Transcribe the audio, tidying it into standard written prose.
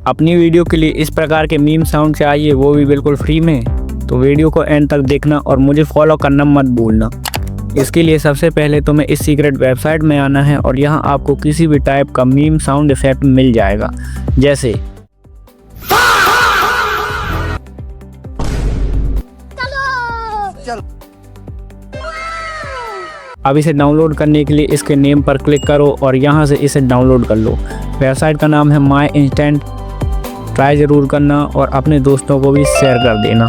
अपनी वीडियो के लिए इस प्रकार के मीम साउंड चाहिए, वो भी बिल्कुल फ्री में, तो वीडियो को एंड तक देखना और मुझे फॉलो करना मत भूलना। इसके लिए सबसे पहले तुम्हें इस सीक्रेट वेबसाइट में आना है और यहाँ आपको किसी भी टाइप का मीम साउंड इफेक्ट मिल जाएगा। जैसे अब इसे डाउनलोड करने के लिए इसके नेम पर क्लिक करो और यहाँ से इसे डाउनलोड कर लो। वेबसाइट का नाम है माई इंस्टेंट। ट्राई ज़रूर करना और अपने दोस्तों को भी शेयर कर देना।